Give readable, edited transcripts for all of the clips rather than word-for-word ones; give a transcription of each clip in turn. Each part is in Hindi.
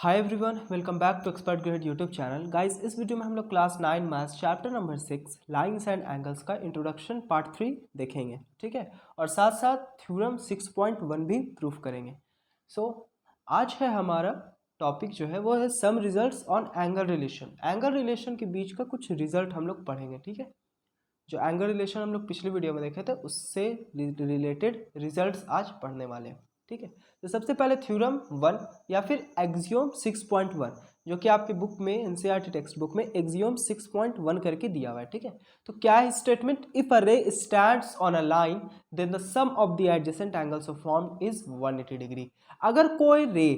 Hi everyone, welcome back to expert grade YouTube channel. Guys, इस वीडियो में हम लोग class 9 maths chapter number 6 lines and angles का इंट्रोडक्शन पार्ट 3 देखेंगे, ठीक है। और साथ साथ थ्योरम 6.1 भी प्रूफ करेंगे। आज है हमारा टॉपिक जो है वो है some results on angle relation. Angle relation के बीच का कुछ रिजल्ट हम लोग पढ़ेंगे, ठीक है। जो एंगल रिलेशन हम लोग पिछले वीडियो में देखे थे उससे रिलेटेड रिजल्ट्स आज पढ़ने वाले हैं, ठीक है। तो सबसे पहले थ्योरम 1 या फिर एक्सियोम 6.1 जो कि आपके बुक में एनसीईआरटी टेक्स्ट बुक में एक्सियोम 6.1 करके दिया हुआ है, ठीक है। तो क्या है statement? If a ray stands on a line then the sum of the adjacent angles of form is 180 degree. अगर कोई रे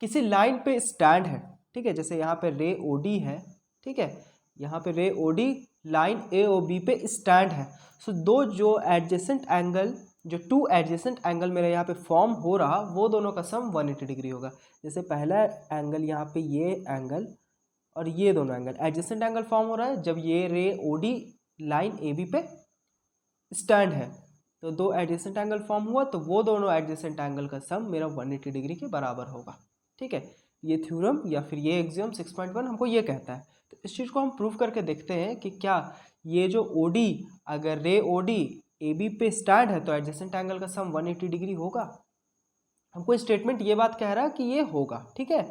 किसी लाइन पे स्टैंड है, ठीक है, जैसे यहाँ पे रे ओडी है, ठीक है, यहाँ पे रे OD line A O B पे स्टैंड है। सो दो जो एडजेसेंट एंगल, जो टू एडजेसेंट एंगल मेरे यहाँ पे फॉर्म हो रहा, वो दोनों का सम 180 डिग्री होगा। जैसे पहला एंगल यहाँ पे ये एंगल और ये दोनों एंगल एडजेसेंट एंगल फॉर्म हो रहा है जब ये रे ओडी लाइन ए बी पे स्टैंड है, तो दो एडजेसेंट एंगल फॉर्म हुआ, तो वो दोनों एडजेसेंट एंगल का सम मेरा 180 डिग्री के बराबर होगा, ठीक है। ये थ्योरम या फिर ये एक्सियोम 6.1 हमको ये कहता है। तो इस चीज़ को हम प्रूव करके देखते हैं कि क्या ये जो ओडी, अगर रे ओडी ए बी पे स्टैंड है तो एडजेसेंट एंगल का सम 180 डिग्री होगा। हमको स्टेटमेंट ये बात कह रहा है कि ये होगा, ठीक है।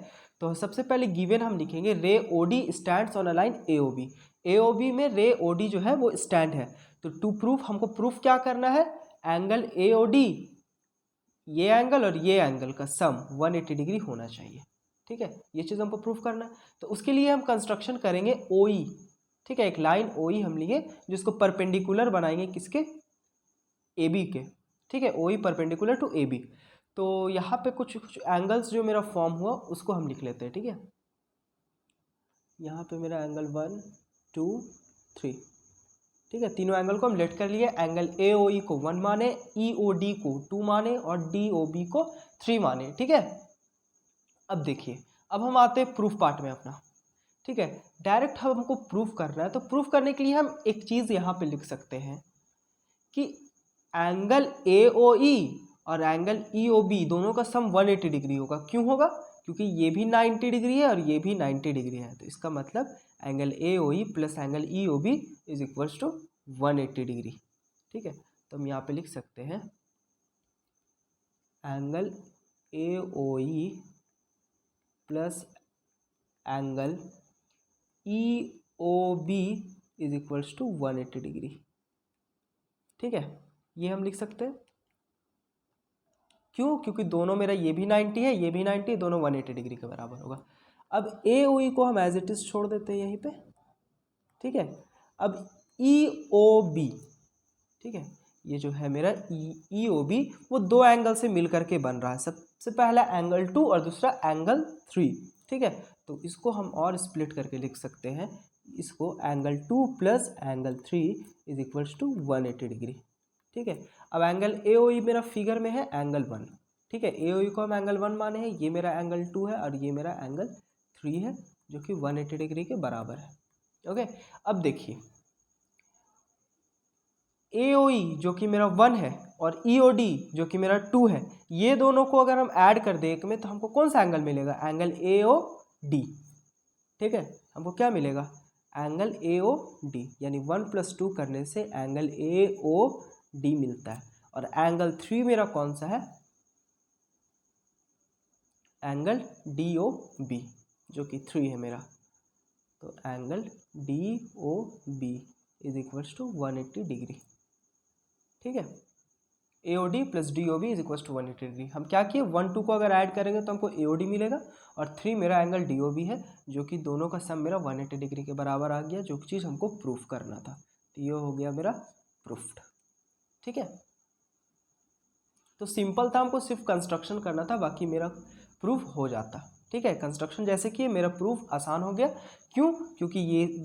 तो सबसे पहले गिवन हम लिखेंगे ray OD stands on a line A O B. A O B में रे ओडी जो है वो स्टैंड है। तो टू प्रूफ हमको प्रूफ क्या करना है? एंगल ए ओ डी, ये एंगल और ये एंगल का सम 180 डिग्री होना चाहिए, ठीक है। ये चीज़ हमको प्रूफ करना है। तो उसके लिए हम कंस्ट्रक्शन करेंगे ओ ई, ठीक है। एक लाइन ओ ई हम लिए जिसको परपेंडिकुलर बनाएंगे किसके? ए बी के, ठीक है। O E perpendicular to A B. तो यहाँ पे कुछ कुछ एंगल्स जो मेरा फॉर्म हुआ उसको हम लिख लेते हैं, ठीक है। यहाँ पे मेरा एंगल 1 2 3, ठीक है। तीनों एंगल को हम लेट कर लिए। एंगल ए ओ ई को 1 माने, ई ओ डी को 2 माने और डी ओ बी को 3 माने, ठीक है। अब देखिए, अब हम आते हैं प्रूफ पार्ट में अपना, ठीक है। डायरेक्ट हमको प्रूफ करना है, तो प्रूफ करने के लिए हम एक चीज़ यहाँ पे लिख सकते हैं कि एंगल ए ओ ई और एंगल ई ओ बी दोनों का सम 180 डिग्री होगा। क्यों होगा? क्योंकि ये भी 90 डिग्री है और ये भी 90 डिग्री है। तो इसका मतलब angle A O E plus angle E O B is equals to 180 degree, ठीक है। तो हम यहाँ पे लिख सकते हैं angle A O E plus angle E O B is equals to 180 degree, ठीक है। ये हम लिख सकते हैं। क्यों? क्योंकि दोनों मेरा ये भी 90 है, ये भी 90, दोनों 180 डिग्री के बराबर होगा। अब ए ओ ई को हम एज इट इज छोड़ देते हैं यहीं पे, ठीक है। अब ई ओ बी, ठीक है, ये जो है मेरा ई ओ बी वो दो एंगल से मिल करके बन रहा है। सबसे पहला एंगल 2 और दूसरा एंगल 3, ठीक है। तो इसको हम और स्प्लिट करके लिख सकते हैं, इसको angle 2 plus angle 3 is equals to 180 degree, ठीक है। अब एंगल ए ओ ई मेरा फिगर में है एंगल 1, ठीक है। ए ओ ई को हम एंगल 1 माने हैं, ये मेरा एंगल 2 है और ये मेरा एंगल 3 है जो कि 180 डिग्री के बराबर है, ओके। अब देखिए, ए ओ ई जो कि मेरा 1 है और ई ओ डी जो कि मेरा 2 है, ये दोनों को अगर हम ऐड कर दें एक में तो हमको कौन सा एंगल मिलेगा? एंगल ए ओ डी, ठीक है। हमको क्या मिलेगा? एंगल ए ओ डी, यानी 1 + 2 करने से एंगल ए ओ डी मिलता है। और एंगल 3 मेरा कौन सा है? एंगल डी ओ बी जो कि 3 है मेरा। तो angle D O B is equals to 180 degree, ठीक है। A O D plus D O B is equals to 180 degree. हम क्या किए? 1 2 को अगर ऐड करेंगे तो हमको ए ओ डी मिलेगा और 3 मेरा एंगल डी ओ बी है जो कि दोनों का सम मेरा 180 डिग्री के बराबर आ गया, जो चीज़ हमको प्रूफ करना था। तो ये हो गया मेरा प्रूफ्ड, ठीक है। तो सिंपल था, हमको सिर्फ कंस्ट्रक्शन करना था, बाकी मेरा प्रूफ हो जाता, ठीक है। कंस्ट्रक्शन जैसे किए मेरा प्रूफ आसान हो गया। क्यों? क्योंकि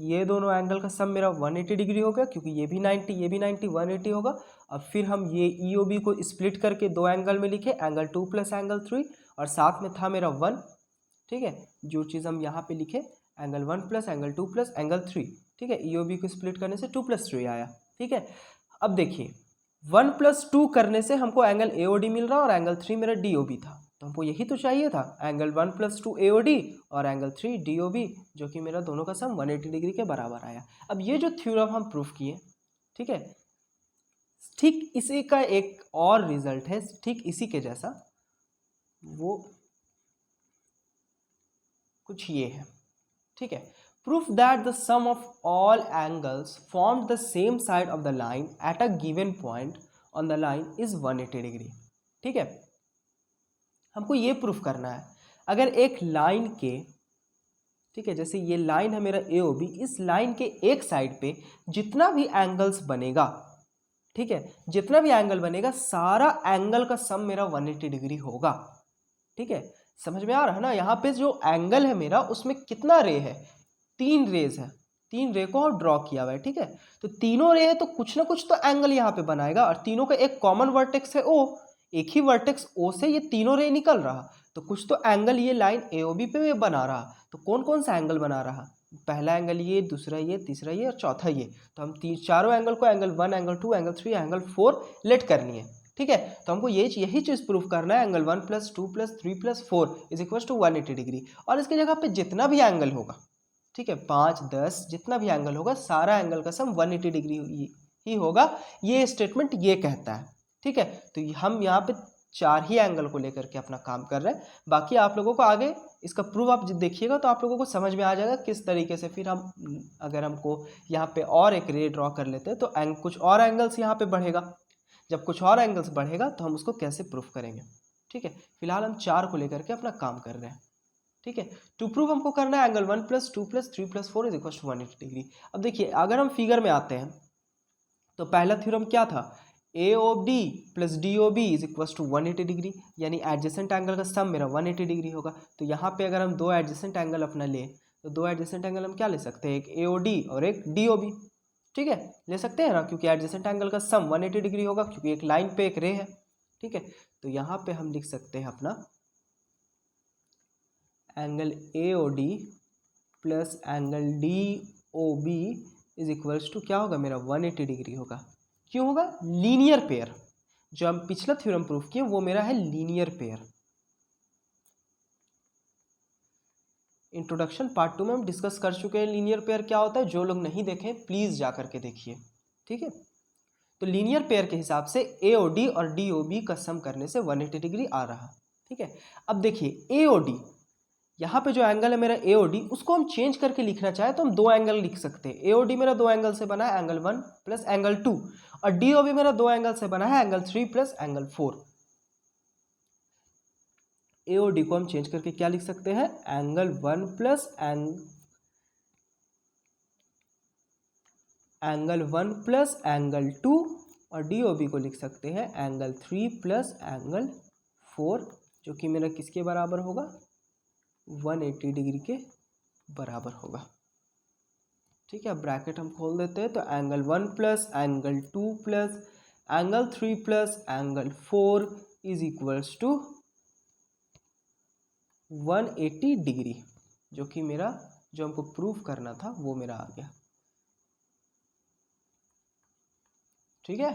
ये दोनों एंगल का सम मेरा 180 डिग्री हो गया, क्योंकि ये भी 90 ये भी 90 180 होगा। अब फिर हम ये ई ओ बी को स्प्लिट करके दो एंगल में लिखे, एंगल 2 प्लस एंगल 3 और साथ में था मेरा 1, ठीक है। जो चीज़ हम यहाँ पे लिखे angle 1 plus angle 2 plus angle 3, ठीक है। ई ओ बी को स्प्लिट करने से 2 + 3 आया, ठीक है। अब देखिए 1 + 2 करने से हमको एंगल ए ओ डी मिल रहा और एंगल 3 मेरा डी ओ बी था, तो हमको यही तो चाहिए था, एंगल 1 + 2 AOD और एंगल 3 DOB, जो कि मेरा दोनों का सम 180 डिग्री के बराबर आया। अब ये जो थ्योरम हम प्रूफ किए, ठीक है, ठीक इसी का एक और रिजल्ट है ठीक इसी के जैसा, वो कुछ ये है, ठीक है। Proof that the sum of all angles formed the same side of the line at a given point on the line is 180 degree, ठीक है। हमको ये प्रूफ करना है, अगर एक लाइन के, ठीक है, जैसे ये लाइन है मेरा AOB, इस लाइन के एक साइड पे जितना भी एंगल्स बनेगा, ठीक है, जितना भी एंगल बनेगा सारा एंगल का सम मेरा 180 डिग्री होगा, ठीक है। समझ में आ रहा है ना, यहाँ पे जो एंगल है मेरा उसमें कितना रे है, 3 रेज है, 3 रे को ड्रॉ किया हुआ है, ठीक है। तो तीनों रे है तो कुछ ना कुछ तो एंगल यहाँ पे बनाएगा, और तीनों का एक कॉमन वर्टेक्स है O, एक ही वर्टेक्स O से ये तीनों रे निकल रहा, तो कुछ तो एंगल ये लाइन AOB पे बना रहा। तो कौन कौन सा एंगल बना रहा, पहला एंगल ये, दूसरा ये, तीसरा ये और चौथा ये। तो हम चारों एंगल को angle 1, angle 2, angle 3, angle 4 let करनी है, ठीक है। तो हमको यही चीज़ प्रूफ करना है, एंगल 1 + 2 + 3 + 4 = 180 डिग्री। और इसकी जगह पे जितना भी एंगल होगा, ठीक है, 5, 10 जितना भी एंगल होगा सारा एंगल का सम 180 डिग्री ही होगा, ये स्टेटमेंट ये कहता है, ठीक है। तो हम यहाँ पे 4 ही एंगल को लेकर के अपना काम कर रहे हैं। बाकी आप लोगों को आगे इसका प्रूफ आप देखिएगा तो आप लोगों को समझ में आ जाएगा किस तरीके से फिर हम, अगर हमको यहाँ पे और एक रे ड्रॉ कर लेते हैं तो कुछ और एंगल्स यहाँ पे बढ़ेगा, जब कुछ और एंगल्स बढ़ेगा तो हम उसको कैसे प्रूफ करेंगे, ठीक है। फिलहाल हम 4 को लेकर के अपना काम कर रहे हैं, ठीक है। टू प्रूव हमको करना है एंगल 1 + 2 + 3 + 4 = 180 डिग्री। अब देखिए अगर हम फिगर में आते हैं तो पहला थ्योरम क्या था, AOD + DOB = 180 डिग्री, यानी एडजेसेंट एंगल का सम मेरा 180 डिग्री होगा। तो यहाँ पे अगर हम 2 एडजेसेंट एंगल अपना ले तो 2 एडजेसेंट एंगल हम क्या ले सकते हैं, एक AOD और एक DOB, ठीक है, ले सकते हैं ना, क्योंकि एडजेसेंट एंगल का सम 180 डिग्री होगा, क्योंकि एक लाइन पे एक रे है, ठीक है। तो यहाँ पे हम लिख सकते हैं अपना एंगल AOD + एंगल DOB = क्या होगा मेरा 180 डिग्री होगा। क्यों होगा, लीनियर पेयर, जो हम पिछला थ्योरम प्रूफ किए वो मेरा है लीनियर पेयर। इंट्रोडक्शन पार्ट 2 में हम डिस्कस कर चुके हैं लीनियर पेयर क्या होता है, जो लोग नहीं देखें प्लीज जा करके देखिए, ठीक है। तो लीनियर पेयर के हिसाब से AOD और DOB का सम करने से 180 डिग्री आ रहा, ठीक है। अब देखिए AOD, यहाँ पे जो एंगल है मेरा AOD, उसको हम चेंज करके लिखना चाहे तो हम 2 एंगल लिख सकते हैं। AOD मेरा 2 एंगल से बना है, एंगल 1 + एंगल 2, और DOB मेरा 2 एंगल से बना है, एंगल 3 + एंगल 4। AOD को हम चेंज करके क्या लिख सकते हैं, एंगल 1 + एंगल 2, और DOB को लिख सकते हैं एंगल 3 + एंगल 4, जो कि मेरा किसके बराबर होगा, 180 डिग्री के बराबर होगा, ठीक है। ब्रैकेट हम खोल देते हैं, तो angle 1 + angle 2 + angle 3 + angle 4 = 180 degree, जो कि मेरा जो हमको प्रूफ करना था वो मेरा आ गया, ठीक है।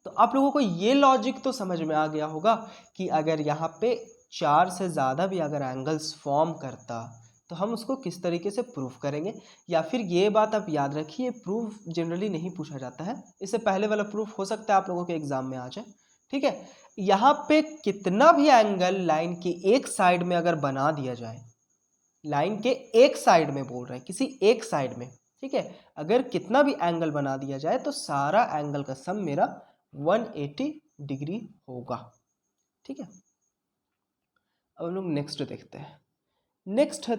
तो आप लोगों को ये लॉजिक तो समझ में आ गया होगा कि अगर यहाँ पे 4 से ज़्यादा भी अगर एंगल्स फॉर्म करता तो हम उसको किस तरीके से प्रूफ करेंगे। या फिर ये बात आप याद रखिए, प्रूफ जनरली नहीं पूछा जाता है, इससे पहले वाला प्रूफ हो सकता है आप लोगों के एग्जाम में आ जाए, ठीक है। यहाँ पे कितना भी एंगल लाइन की एक साइड में अगर बना दिया जाए, लाइन के एक साइड में बोल रहे हैं, किसी एक साइड में, ठीक है, अगर कितना भी एंगल बना दिया जाए तो सारा एंगल का सम मेरा 180 डिग्री होगा, ठीक है। अब हम लोग नेक्स्ट देखते हैं। नेक्स्ट है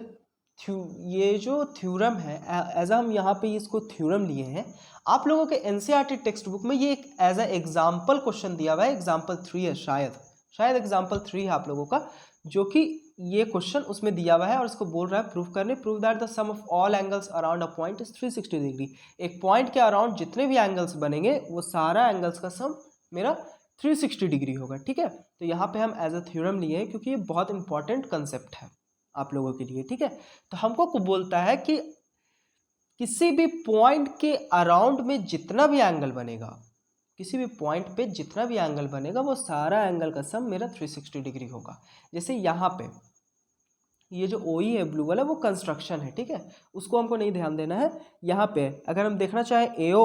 ये जो थ्योरम है, एज हम यहाँ पे इसको थ्योरम लिए हैं, आप लोगों के एनसीईआरटी टेक्स्ट बुक में ये एक एज ए एग्जाम्पल क्वेश्चन दिया हुआ है, एग्जाम्पल 3 है, शायद एग्जाम्पल 3 है आप लोगों का, जो कि ये क्वेश्चन उसमें दिया हुआ है और इसको बोल रहा है prove that the sum of all angles around a point is 360 degree. एक पॉइंट के अराउंड जितने भी एंगल्स बनेंगे वो सारा एंगल्स का सम मेरा 360 डिग्री होगा, ठीक है। तो यहाँ पे हम एज अ थ्योरम लिए हैं क्योंकि ये बहुत इंपॉर्टेंट कंसेप्ट है आप लोगों के लिए, ठीक है। तो हमको बोलता है कि किसी भी पॉइंट के अराउंड में जितना भी एंगल बनेगा किसी भी पॉइंट पे जितना भी एंगल बनेगा वो सारा एंगल का सम मेरा 360 डिग्री होगा। जैसे यहाँ पे ये जो OE है ब्लू वाला वो कंस्ट्रक्शन है, ठीक है, उसको हमको नहीं ध्यान देना है। यहाँ पे अगर हम देखना चाहें AO,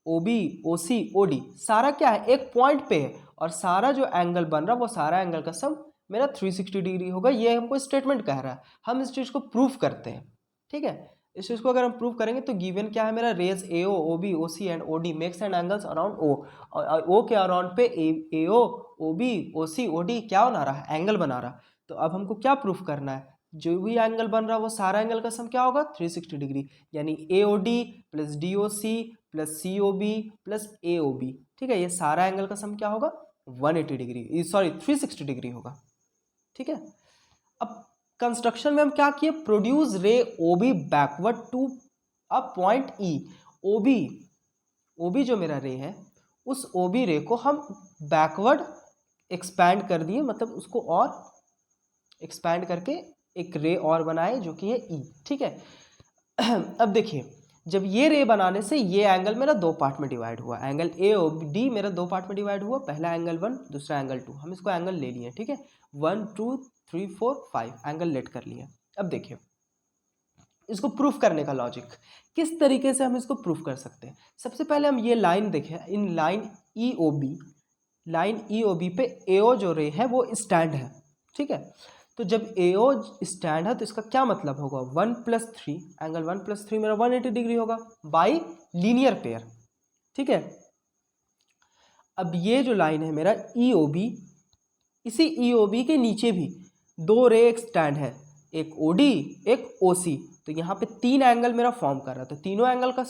OB, OC, OD सारा क्या है, एक पॉइंट पे है और सारा जो एंगल बन रहा है वो सारा एंगल का सम मेरा 360 डिग्री होगा। ये हमको स्टेटमेंट कह रहा है, हम इस चीज़ को प्रूफ करते हैं, ठीक है। इस चीज़ को अगर हम प्रूव करेंगे तो गिवन क्या है मेरा, rays AO, OB, OC and OD makes and angles around O, और O के अराउंड पे AO, OB, OC, OD क्या बना रहा है, एंगल बना रहा। तो अब हमको क्या प्रूफ करना है, जो भी एंगल बन रहा है वो सारा एंगल का सम क्या होगा, 360 डिग्री, यानी AOD plus DOC plus COB plus AOB, ठीक है, ये सारा एंगल का सम क्या होगा, 180 डिग्री, सॉरी 360 डिग्री होगा, ठीक है। अब कंस्ट्रक्शन में हम क्या किए, produce ray OB backward to a point E। OB जो मेरा रे है उस OB रे को हम बैकवर्ड एक्सपैंड कर दिए, मतलब उसको और एक्सपैंड करके एक रे और बनाए जो कि है E, ठीक है। अब देखिए जब ये रे बनाने से ये एंगल मेरा दो पार्ट में डिवाइड हुआ, एंगल AOD मेरा दो पार्ट में डिवाइड हुआ, पहला एंगल 1 दूसरा एंगल 2, हम इसको एंगल ले लिए, ठीक है, 1 2 3 4 5 एंगल लेट कर लिए। अब देखिए इसको प्रूफ करने का लॉजिक, किस तरीके से हम इसको प्रूफ कर सकते हैं। सबसे पहले हम ये लाइन देखें, इन लाइन EOB पे AO जो रे है वो स्टैंड है, ठीक है। तो जब AO स्टैंड है तो इसका क्या मतलब होगा, 1 + 3 एंगल 1 + 3 मेरा 180 डिग्री होगा बाई लीनियर पेयर, ठीक है। अब ये जो लाइन है मेरा EOB, इसी EOB के नीचे भी दो रे एक स्टैंड है, एक OD एक OC, तो यहाँ पे तीन एंगल मेरा फॉर्म कर रहा है, तो तीनों एंगल का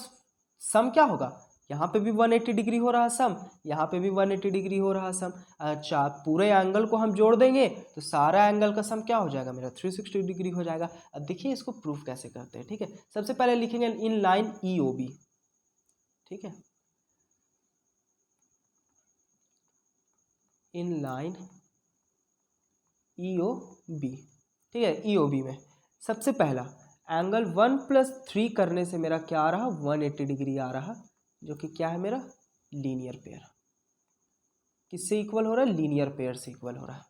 सम क्या होगा, यहाँ पे भी 180 डिग्री हो रहा सम, यहाँ पे भी 180 डिग्री हो रहा सम। अच्छा पूरे एंगल को हम जोड़ देंगे तो सारा एंगल का सम क्या हो जाएगा मेरा 360 डिग्री हो जाएगा। अब देखिए इसको प्रूफ कैसे करते हैं, ठीक है। सबसे पहले लिखेंगे इन लाइन EOB, ठीक है, इन लाइन EOB, ठीक है। EOB में सबसे पहला एंगल 1 + 3 करने से मेरा क्या आ रहा, 180 डिग्री आ रहा, जो कि क्या है मेरा लीनियर पेयर, किससे इक्वल हो रहा है, लीनियर पेयर से इक्वल हो रहा है,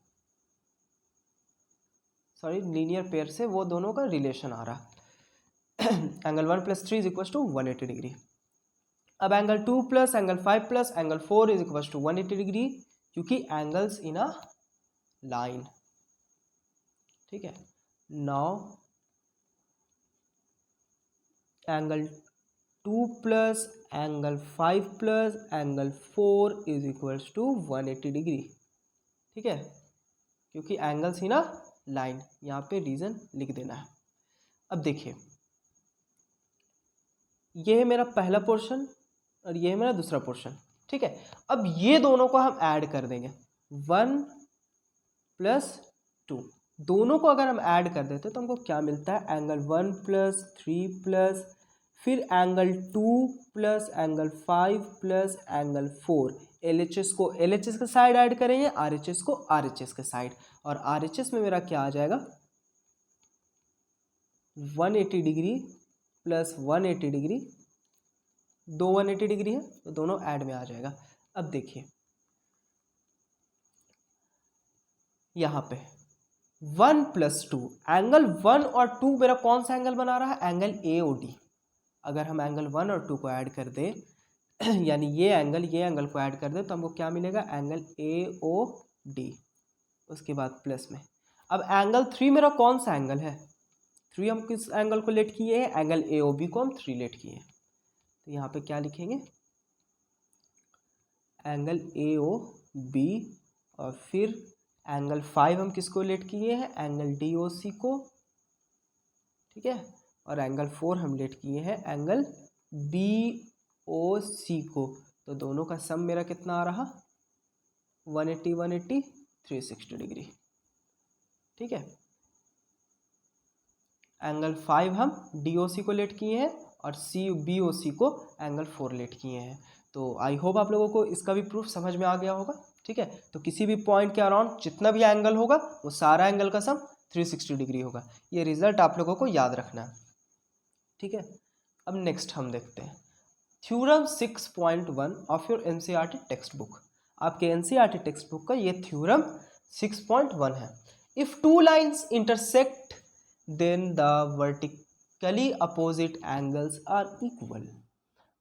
सॉरी लीनियर पेयर से वो दोनों का रिलेशन आ रहा एंगल 1 + 3 = 180 डिग्री। अब एंगल 2 + एंगल 5 + एंगल 4 = 180 डिग्री, क्योंकि एंगल्स इन अ लाइन, ठीक है। Now angle 2 + angle 5 + angle 4 = 180 degree, ठीक है, क्योंकि एंगल्स ही ना लाइन, यहाँ पे रीजन लिख देना है। अब देखिए ये है मेरा पहला पोर्शन और ये है मेरा दूसरा पोर्शन, ठीक है। अब ये दोनों को हम ऐड कर देंगे, 1 + 2, दोनों को अगर हम ऐड कर देते तो हमको क्या मिलता है, एंगल 1 + 3 + फिर एंगल 2 + एंगल 5 + एंगल 4, LHS को LHS के साइड ऐड करेंगे, RHS को RHS के साइड, और RHS में मेरा क्या आ जाएगा 180 डिग्री + 180 डिग्री, दो 180 डिग्री है तो दोनों ऐड में आ जाएगा। अब देखिए यहाँ पे 1 + 2 एंगल 1 और 2 मेरा कौन सा एंगल बना रहा है, एंगल AOD। अगर हम एंगल 1 और 2 को ऐड कर दें यानी ये एंगल को ऐड कर दें तो हमको क्या मिलेगा, एंगल AOD, उसके बाद प्लस में। अब एंगल 3 मेरा कौन सा एंगल है, 3 हम किस एंगल को लेट किए हैं, एंगल AOB को हम 3 लेट किए हैं, तो यहाँ पे क्या लिखेंगे, एंगल AOB, और फिर एंगल 5 हम किसको लेट किए हैं, एंगल DOC को, ठीक है, और एंगल 4 हम लेट किए हैं एंगल BOC को, तो दोनों का सम मेरा कितना आ रहा, 180 180 360 डिग्री, ठीक है। एंगल 5 हम DOC को लेट किए हैं और BOC को एंगल 4 लेट किए हैं। तो आई होप आप लोगों को इसका भी प्रूफ समझ में आ गया होगा, ठीक है। तो किसी भी पॉइंट के अराउंड जितना भी एंगल होगा वो सारा एंगल का सम 360 डिग्री होगा, ये रिजल्ट आप लोगों को याद रखना है, ठीक है। अब नेक्स्ट हम देखते हैं theorem 6.1 of your NCERT text book. आपके एनसीईआरटी टेक्स्ट बुक का ये थ्योरम 6.1 है। If two lines intersect then the vertically opposite angles are equal.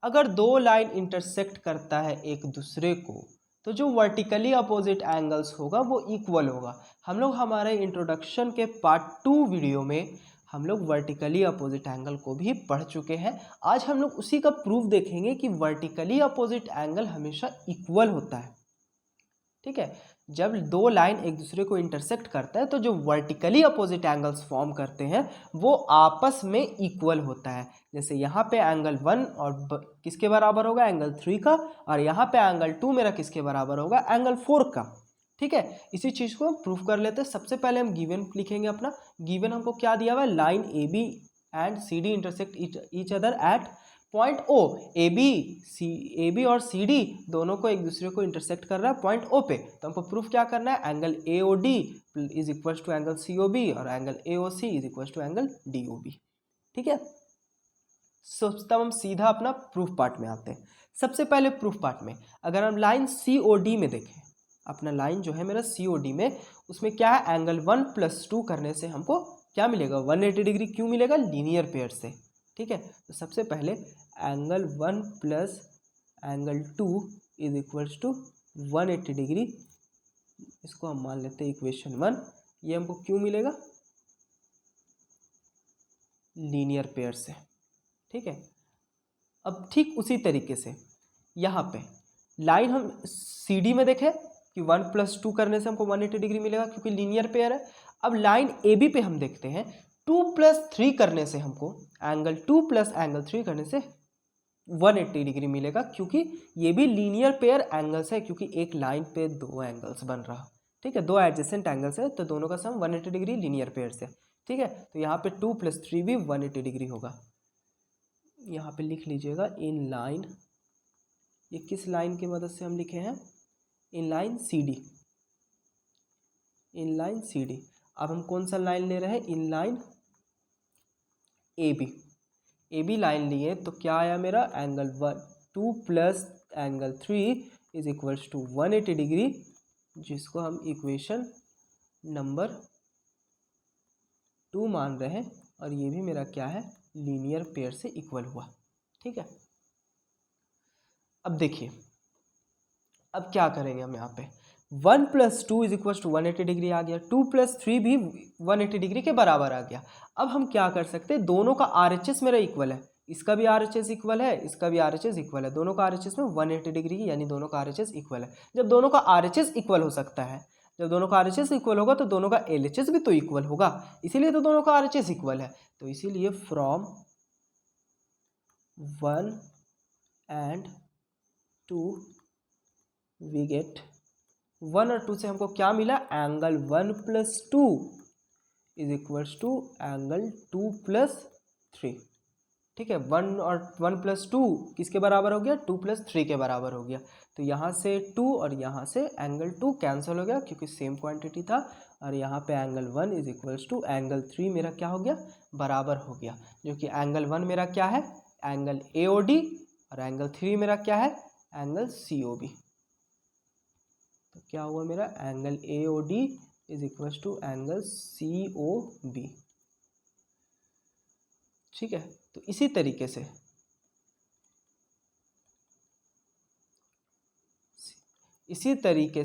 अगर दो लाइन इंटरसेक्ट करता है एक दूसरे को तो जो वर्टिकली अपोजिट एंगल्स होगा वो इक्वल होगा। हम लोग हमारे इंट्रोडक्शन के पार्ट 2 वीडियो में हम लोग वर्टिकली अपोजिट एंगल को भी पढ़ चुके हैं। आज हम लोग उसी का प्रूफ देखेंगे कि वर्टिकली अपोजिट एंगल हमेशा इक्वल होता है। ठीक है, जब दो लाइन एक दूसरे को इंटरसेक्ट करता है तो जो वर्टिकली अपोजिट एंगल्स फॉर्म करते हैं वो आपस में इक्वल होता है। जैसे यहाँ पे एंगल 1 और किसके बराबर होगा, एंगल 3 का, और यहाँ पे एंगल 2 मेरा किसके बराबर होगा, एंगल 4 का। ठीक है, इसी चीज़ को हम प्रूफ कर लेते हैं। सबसे पहले हम गिवन लिखेंगे अपना। गिवन हमको क्या दिया हुआ है, line A B and C D intersect each other at point O. A B और सी डी दोनों को एक दूसरे को इंटरसेक्ट कर रहा है पॉइंट ओ पे। तो हमको प्रूफ क्या करना है, angle A O D is equal to angle C O B और angle A O C is equal to angle D O B. ठीक है, सो तब हम सीधा अपना प्रूफ पार्ट में आते हैं। सबसे पहले प्रूफ पार्ट में अगर हम लाइन सी ओ डी में देखें, अपना लाइन जो है मेरा सी ओ डी में, उसमें क्या है, एंगल 1 + 2 करने से हमको क्या मिलेगा, 180 डिग्री। क्यों मिलेगा, लीनियर पेयर से। ठीक है, तो सबसे पहले angle 1 + angle 2 is equals to 180 degree. इसको हम मान लेते हैं इक्वेशन 1। ये हमको क्यों मिलेगा, लीनियर पेयर से। ठीक है, अब ठीक उसी तरीके से यहाँ पे लाइन हम सी डी में देखें कि 1 + 2 करने से हमको 180 डिग्री मिलेगा क्योंकि लीनियर पेयर है। अब लाइन ए बी पे हम देखते हैं 2 + 3 करने से हमको एंगल 2 + एंगल 3 करने से 180 डिग्री मिलेगा क्योंकि ये भी लीनियर पेयर एंगल्स है, क्योंकि एक लाइन पे दो एंगल्स बन रहा। ठीक है, दो एडजेसेंट एंगल्स है तो दोनों का सम 180 डिग्री लीनियर पेयर से। ठीक है, तो यहाँ पे 2 + 3 भी 180 डिग्री होगा। यहाँ पे लिख लीजिएगा इन लाइन, ये किस लाइन की मदद से हम लिखे हैं, in line C D, in line C D. अब हम कौन सा लाइन ले रहे हैं, in line A B. A B line लिए तो क्या आया मेरा, angle 2 + angle 3 is equals to 180 degree, जिसको हम इक्वेशन नंबर 2 मान रहे हैं। और ये भी मेरा क्या है, लीनियर पेयर से इक्वल हुआ। ठीक है, अब देखिए अब क्या करेंगे हम, यहाँ पे 1 + 2 इज इक्वल टू 180 डिग्री आ गया, 2 + 3 भी 180 डिग्री के बराबर आ गया। अब हम क्या कर सकते हैं, दोनों का RHS मेरा इक्वल है, इसका भी RHS इक्वल है, इसका भी RHS इक्वल है, दोनों का RHS में 180 डिग्री यानी दोनों का RHS इक्वल है। जब दोनों का RHS इक्वल हो सकता है, जब दोनों का RHS इक्वल होगा तो दोनों का LHS भी तो इक्वल होगा, इसीलिए तो दोनों का RHS इक्वल है। तो इसीलिए फ्रॉम 1 and 2 वी गेट 1 और 2 से हमको क्या मिला, angle 1 + 2 is equals to angle 2 + 3। ठीक है, 1 और 1 + 2 किसके बराबर हो गया, 2 + 3 के बराबर हो गया। तो यहाँ से 2 और यहाँ से एंगल 2 कैंसिल हो गया क्योंकि सेम क्वांटिटी था। और यहाँ पे angle 1 is equals to angle 3 मेरा क्या हो गया, बराबर हो गया। जो कि एंगल 1 मेरा क्या है, एंगल AOD, और एंगल 3 मेरा क्या है, एंगल COB। तो क्या हुआ मेरा, angle AOD is equals to angle COB। ठीक है, तो इसी तरीके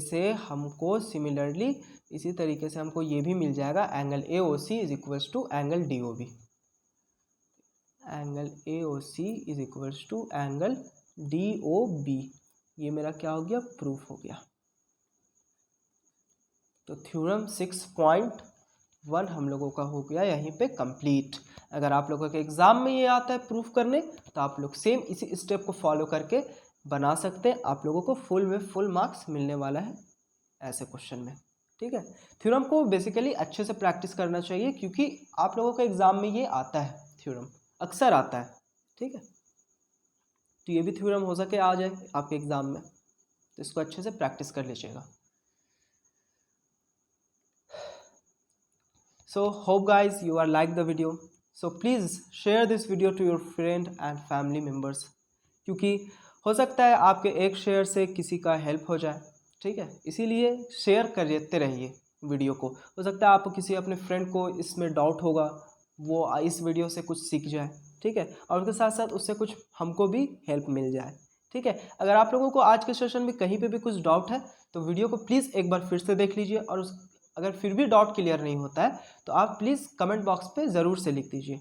से हमको सिमिलरली इसी तरीके से हमको ये भी मिल जाएगा, angle AOC is equals to angle DOB। Angle AOC is equals to angle DOB। ये मेरा क्या हो गया, प्रूफ हो गया। तो थ्योरम 6.1 हम लोगों का हो गया यहीं पे कंप्लीट। अगर आप लोगों के एग्जाम में ये आता है प्रूफ करने तो आप लोग सेम इसी स्टेप को फॉलो करके बना सकते हैं। आप लोगों को फुल में फुल मार्क्स मिलने वाला है ऐसे क्वेश्चन में। ठीक है, थ्योरम को बेसिकली अच्छे से प्रैक्टिस करना चाहिए क्योंकि आप लोगों के एग्जाम में ये आता है, थ्योरम अक्सर आता है। ठीक है, तो ये भी थ्योरम हो सके आ जाए आपके एग्जाम में, तो इसको अच्छे से प्रैक्टिस कर लीजिएगा। So hope guys you are like the video, so please share this video to your friend and family members क्योंकि हो सकता है आपके एक शेयर से किसी का हेल्प हो जाए, ठीक है। इसीलिए शेयर करते रहिए वीडियो को। हो सकता है आप किसी अपने फ्रेंड को इसमें डाउट होगा, वो इस वीडियो से कुछ सीख जाए, ठीक है, और उसके साथ साथ उससे कुछ हमको भी हेल्प मिल जाए, ठीक है। अगर आप लोगों को आज के सेशन में कहीं पे भी कुछ डाउट है तो वीडियो को प्लीज़ एक बार फिर से देख लीजिए, और अगर फिर भी डाउट क्लियर नहीं होता है तो आप प्लीज़ कमेंट बॉक्स पे ज़रूर से लिख दीजिए।